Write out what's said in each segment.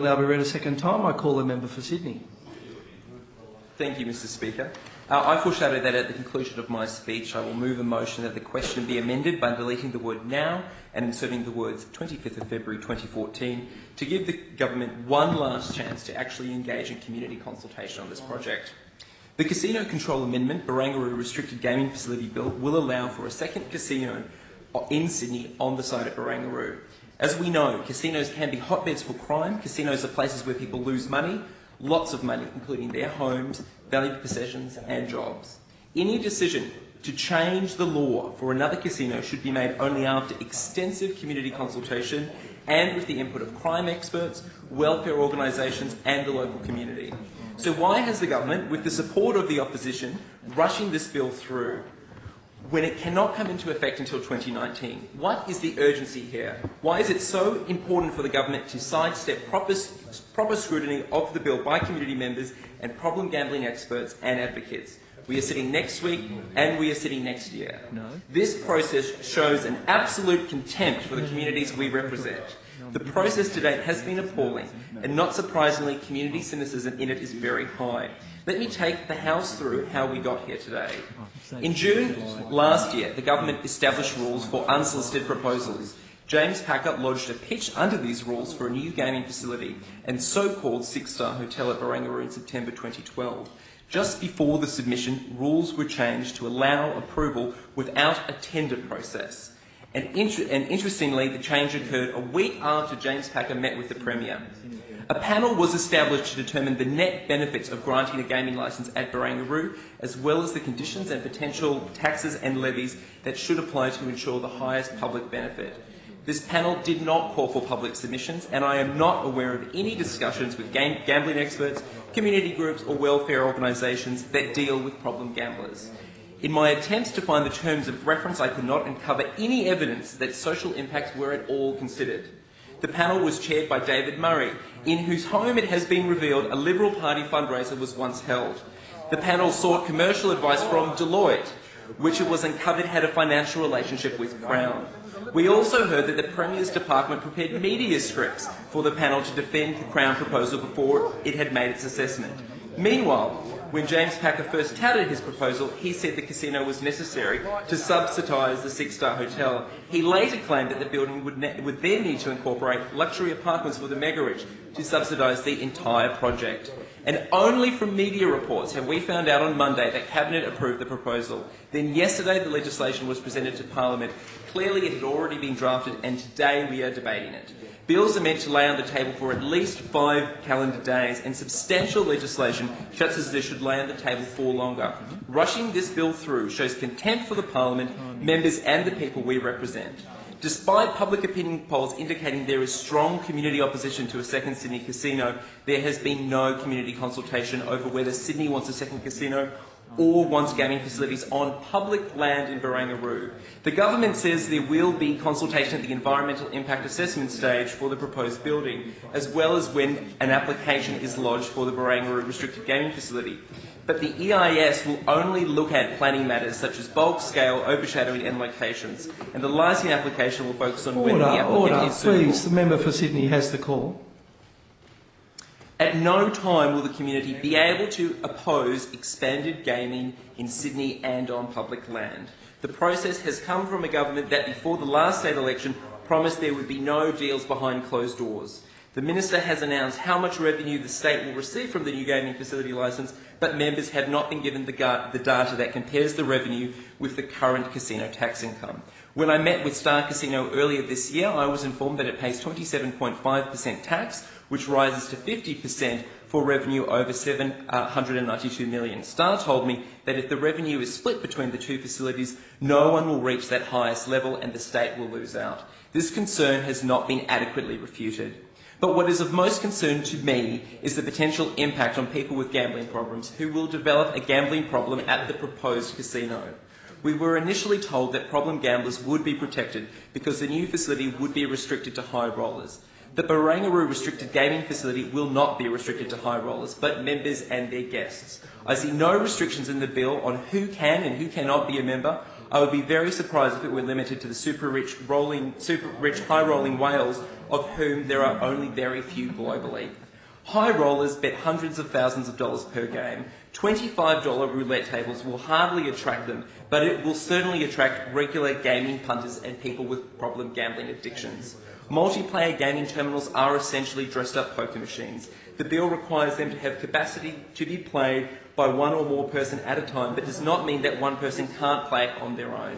Now be read a second time. I call the member for Sydney. Thank you, Mr Speaker. I foreshadow that at the conclusion of my speech I will move a motion that the question be amended by deleting the word now and inserting the words 25th of February 2014 to give the government one last chance to actually engage in community consultation on this project. The Casino Control Amendment, Barangaroo Restricted Gaming Facility Bill, will allow for a second casino in Sydney on the site at Barangaroo. As we know, casinos can be hotbeds for crime. Casinos are places where people lose money, lots of money, including their homes, valued possessions and jobs. Any decision to change the law for another casino should be made only after extensive community consultation and with the input of crime experts, welfare organisations and the local community. So why has the government, with the support of the opposition, rushing this bill through when it cannot come into effect until 2019? What is the urgency here? Why is it so important for the government to sidestep proper scrutiny of the bill by community members and problem gambling experts and advocates? We are sitting next week and we are sitting next year. This process shows an absolute contempt for the communities we represent. The process to date has been appalling, and not surprisingly, community cynicism in it is very high. Let me take the House through how we got here today. In June last year, the government established rules for unsolicited proposals. James Packer lodged a pitch under these rules for a new gaming facility and so-called six-star hotel at Barangaroo in September 2012. Just before the submission, rules were changed to allow approval without a tender process. And interestingly, the change occurred a week after James Packer met with the Premier. A panel was established to determine the net benefits of granting a gaming licence at Barangaroo, as well as the conditions and potential taxes and levies that should apply to ensure the highest public benefit. This panel did not call for public submissions, and I am not aware of any discussions with gambling experts, community groups or welfare organisations that deal with problem gamblers. In my attempts to find the terms of reference, I could not uncover any evidence that social impacts were at all considered. The panel was chaired by David Murray, in whose home it has been revealed a Liberal Party fundraiser was once held. The panel sought commercial advice from Deloitte, which it was uncovered had a financial relationship with Crown. We also heard that the Premier's department prepared media scripts for the panel to defend the Crown proposal before it had made its assessment. Meanwhile, when James Packer first touted his proposal, he said the casino was necessary to subsidise the six-star hotel. He later claimed that the building would then need to incorporate luxury apartments for the mega-rich to subsidise the entire project. And only from media reports have we found out on Monday that Cabinet approved the proposal. Then yesterday the legislation was presented to Parliament. Clearly it had already been drafted and today we are debating it. Bills are meant to lay on the table for at least 5 calendar days, and substantial legislation, such as this, should lay on the table for longer. Rushing this bill through shows contempt for the Parliament, members and the people we represent. Despite public opinion polls indicating there is strong community opposition to a second Sydney casino, there has been no community consultation over whether Sydney wants a second casino or wants gaming facilities on public land in Barangaroo. The government says there will be consultation at the environmental impact assessment stage for the proposed building, as well as when an application is lodged for the Barangaroo restricted gaming facility. But the EIS will only look at planning matters such as bulk, scale, overshadowing and locations, and the licensing application will focus on whether the applicant is suitable. Please, the member for Sydney has the call. At no time will the community be able to oppose expanded gaming in Sydney and on public land. The process has come from a government that before the last state election promised there would be no deals behind closed doors. The Minister has announced how much revenue the state will receive from the new gaming facility licence, but members have not been given the data that compares the revenue with the current casino tax income. When I met with Star Casino earlier this year, I was informed that it pays 27.5% tax, which rises to 50% for revenue over $792 million. Star told me that if the revenue is split between the two facilities, no one will reach that highest level and the state will lose out. This concern has not been adequately refuted. But what is of most concern to me is the potential impact on people with gambling problems who will develop a gambling problem at the proposed casino. We were initially told that problem gamblers would be protected because the new facility would be restricted to high rollers. The Barangaroo restricted gaming facility will not be restricted to high rollers, but members and their guests. I see no restrictions in the bill on who can and who cannot be a member. I would be very surprised if it were limited to the super rich, high-rolling whales, of whom there are only very few globally. High rollers bet hundreds of thousands of dollars per game. $25 roulette tables will hardly attract them, but it will certainly attract regular gaming punters and people with problem gambling addictions. Multiplayer gaming terminals are essentially dressed-up poker machines. The bill requires them to have capacity to be played by one or more person at a time, but does not mean that one person can't play it on their own.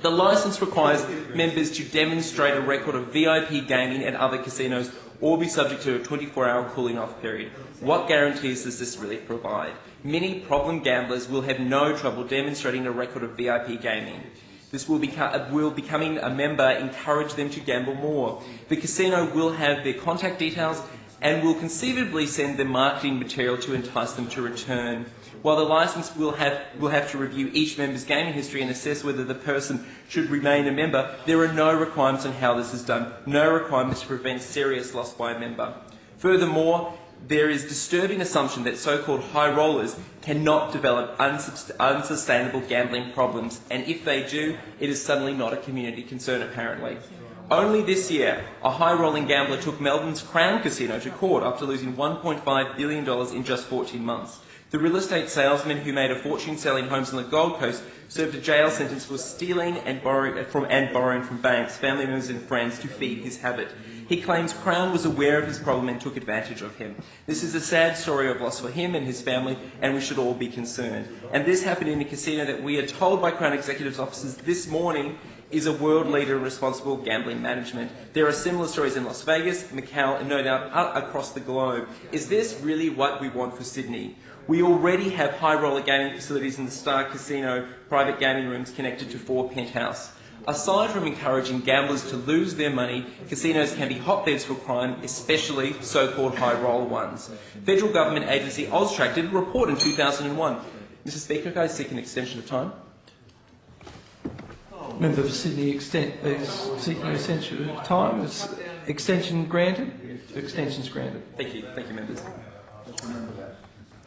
The licence requires members to demonstrate a record of VIP gaming at other casinos or be subject to a 24-hour cooling-off period. What guarantees does this really provide? Many problem gamblers will have no trouble demonstrating a record of VIP gaming. This will becoming a member encourage them to gamble more. The casino will have their contact details and will conceivably send them marketing material to entice them to return. While the licence will have to review each member's gaming history and assess whether the person should remain a member, there are no requirements on how this is done, no requirements to prevent serious loss by a member. Furthermore, there is disturbing assumption that so-called high rollers cannot develop unsustainable gambling problems, and if they do, it is suddenly not a community concern apparently. Only this year, a high-rolling gambler took Melbourne's Crown Casino to court after losing $1.5 billion in just 14 months. The real estate salesman who made a fortune selling homes on the Gold Coast served a jail sentence for stealing and borrowing from banks, family members and friends to feed his habit. He claims Crown was aware of his problem and took advantage of him. This is a sad story of loss for him and his family, and we should all be concerned. And this happened in a casino that we are told by Crown Executive's officers this morning is a world leader in responsible gambling management. There are similar stories in Las Vegas, Macau, and no doubt across the globe. Is this really what we want for Sydney? We already have high roller gaming facilities in the Star Casino, private gaming rooms connected to 4 Penthouse. Aside from encouraging gamblers to lose their money, casinos can be hotbeds for crime, especially so-called high roller ones. Federal government agency AUSTRAC did a report in 2001. Mr Speaker, can I seek an extension of time? Member for Sydney seeking extension of time. Extension granted. Extension's granted. Thank you, members.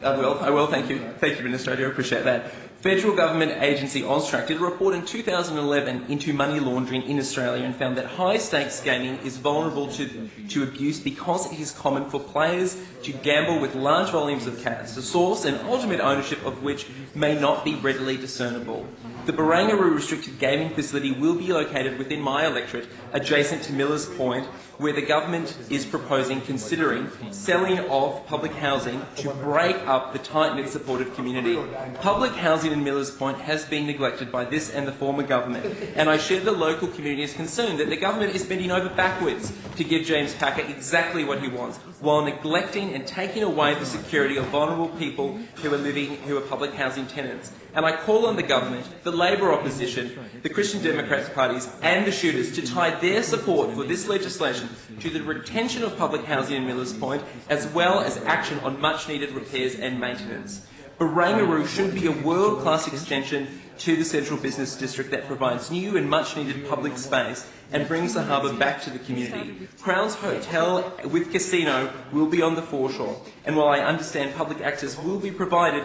I will, thank you. Thank you, Administrator, I appreciate that. Federal government agency AUSTRAC did a report in 2011 into money laundering in Australia and found that high-stakes gaming is vulnerable to abuse because it is common for players to gamble with large volumes of cash, the source and ultimate ownership of which may not be readily discernible. The Barangaroo restricted gaming facility will be located within my electorate, adjacent to Millers Point, where the government is considering selling off public housing to break up the tight-knit supportive community. Public housing in Millers Point has been neglected by this and the former government, and I share the local community's concern that the government is bending over backwards to give James Packer exactly what he wants, while neglecting and taking away the security of vulnerable people who are public housing tenants. And I call on the government, the Labor opposition, the Christian Democrats parties and the shooters to tie their support for this legislation to the retention of public housing in Millers Point, as well as action on much-needed repairs and maintenance. Barangaroo should be a world-class extension to the central business district that provides new and much-needed public space and brings the harbour back to the community. Crown's Hotel with casino will be on the foreshore, and while I understand public access will be provided,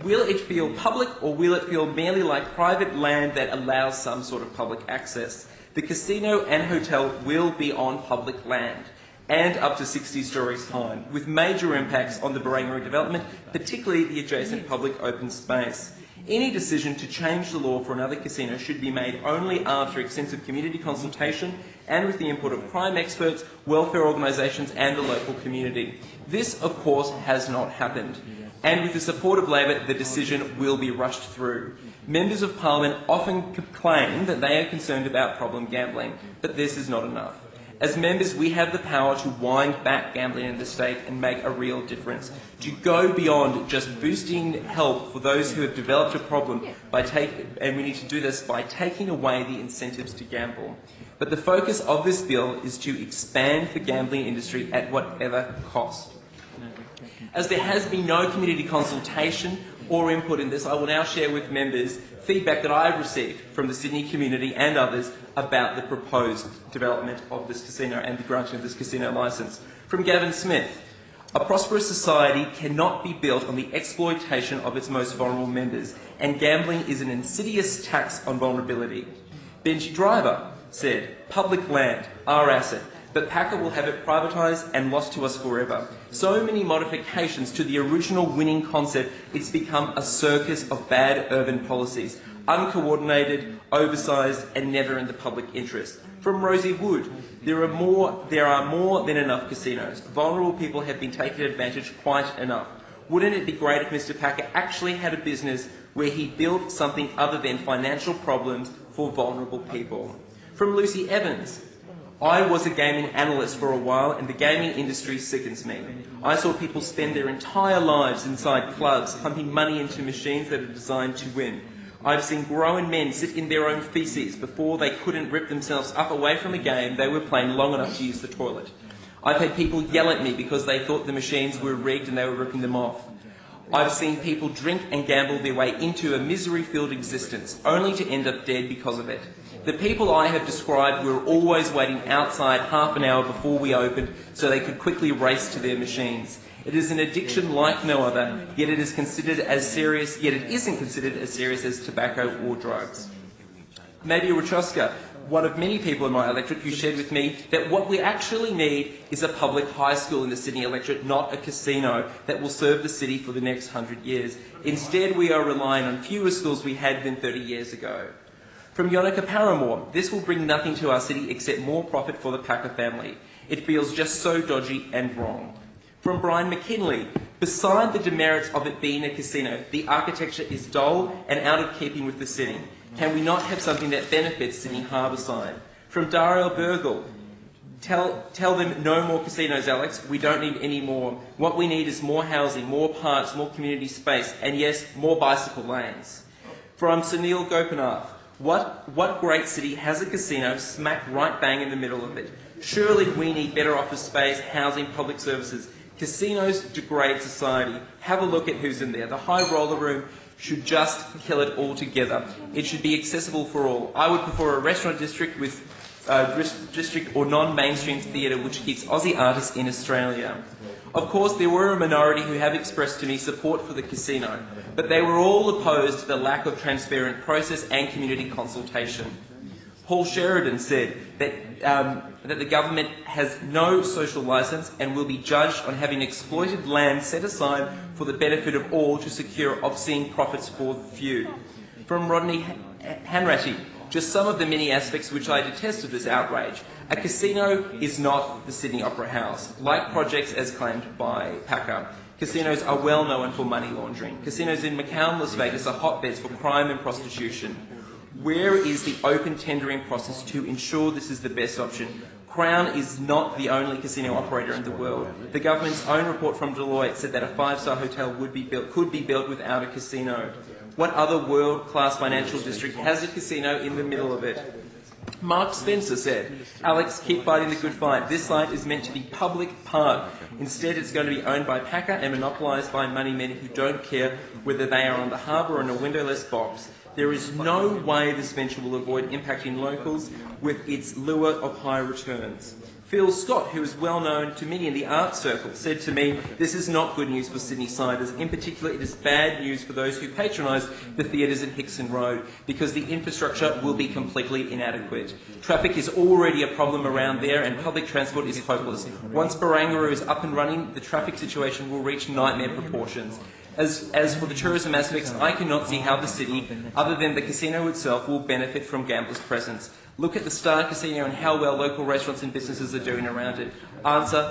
will it feel public or will it feel merely like private land that allows some sort of public access? The casino and hotel will be on public land and up to 60 stories high, with major impacts on the Barangaroo development, particularly the adjacent public open space. Any decision to change the law for another casino should be made only after extensive community consultation and with the input of crime experts, welfare organisations and the local community. This, of course, has not happened. And with the support of Labor, the decision will be rushed through. Members of Parliament often claim that they are concerned about problem gambling, but this is not enough. As members, we have the power to wind back gambling in the state and make a real difference, to go beyond just boosting help for those who have developed a problem, and we need to do this by taking away the incentives to gamble. But the focus of this bill is to expand the gambling industry at whatever cost. As there has been no community consultation or input in this, I will now share with members feedback that I have received from the Sydney community and others about the proposed development of this casino and the granting of this casino licence. From Gavin Smith: A prosperous society cannot be built on the exploitation of its most vulnerable members, and gambling is an insidious tax on vulnerability. Benji Driver said, "Public land, our asset, but Packer will have it privatised and lost to us forever. So many modifications to the original winning concept, it's become a circus of bad urban policies, uncoordinated, oversized, and never in the public interest." From Rosie Wood, there are more than enough casinos. Vulnerable people have been taken advantage quite enough. Wouldn't it be great if Mr Packer actually had a business where he built something other than financial problems for vulnerable people? From Lucy Evans, "I was a gaming analyst for a while and the gaming industry sickens me. I saw people spend their entire lives inside clubs, pumping money into machines that are designed to win. I've seen grown men sit in their own faeces before they couldn't rip themselves up away from a game they were playing long enough to use the toilet. I've had people yell at me because they thought the machines were rigged and they were ripping them off. I've seen people drink and gamble their way into a misery-filled existence, only to end up dead because of it. The people I have described were always waiting outside half an hour before we opened so they could quickly race to their machines. It is an addiction like no other, yet it isn't considered as serious as tobacco or drugs." Maybe Rachoska, one of many people in my electorate who shared with me that what we actually need is a public high school in the Sydney electorate, not a casino that will serve the city for the next 100 years. Instead, we are relying on fewer schools we had than 30 years ago. From Yonica Paramore, "This will bring nothing to our city except more profit for the Packer family. It feels just so dodgy and wrong." From Brian McKinley, "Beside the demerits of it being a casino, the architecture is dull and out of keeping with the city. Can we not have something that benefits Sydney Harbourside?" From Daryl Burgle, Tell them no more casinos, Alex. We don't need any more. What we need is more housing, more parks, more community space, and yes, more bicycle lanes." From Sunil Gopinath, What great city has a casino smack right bang in the middle of it? Surely we need better office space, housing, public services. Casinos degrade society. Have a look at who's in there. The high roller room should just kill it altogether. It should be accessible for all. I would prefer a restaurant district with district or non-mainstream theatre which keeps Aussie artists in Australia. Of course, there were a minority who have expressed to me support for the casino, but they were all opposed to the lack of transparent process and community consultation. Paul Sheridan said that the government has no social licence and will be judged on having exploited land set aside for the benefit of all to secure obscene profits for the few. From Rodney Hanratty, just some of the many aspects which I detest of this outrage. A casino is not the Sydney Opera House, like projects as claimed by Packer. Casinos are well known for money laundering. Casinos in Macau and Las Vegas are hotbeds for crime and prostitution. Where is the open tendering process to ensure this is the best option? Crown is not the only casino operator in the world. The government's own report from Deloitte said that a five-star hotel could be built without a casino. What other world-class financial district has a casino in the middle of it? Mark Spencer said, "Alex, keep fighting the good fight. This site is meant to be public park. Instead, it's going to be owned by Packer and monopolised by money men who don't care whether they are on the harbour or in a windowless box. There is no way this venture will avoid impacting locals with its lure of high returns." Phil Scott, who is well known to many in the arts circle, said to me, "This is not good news for Sydney-siders. In particular, it is bad news for those who patronise the theatres in Hickson Road, because the infrastructure will be completely inadequate. Traffic is already a problem around there and public transport is hopeless. Once Barangaroo is up and running, the traffic situation will reach nightmare proportions. As for the tourism aspects, I cannot see how the city, other than the casino itself, will benefit from gamblers' presence. Look at the Star Casino and how well local restaurants and businesses are doing around it. Answer,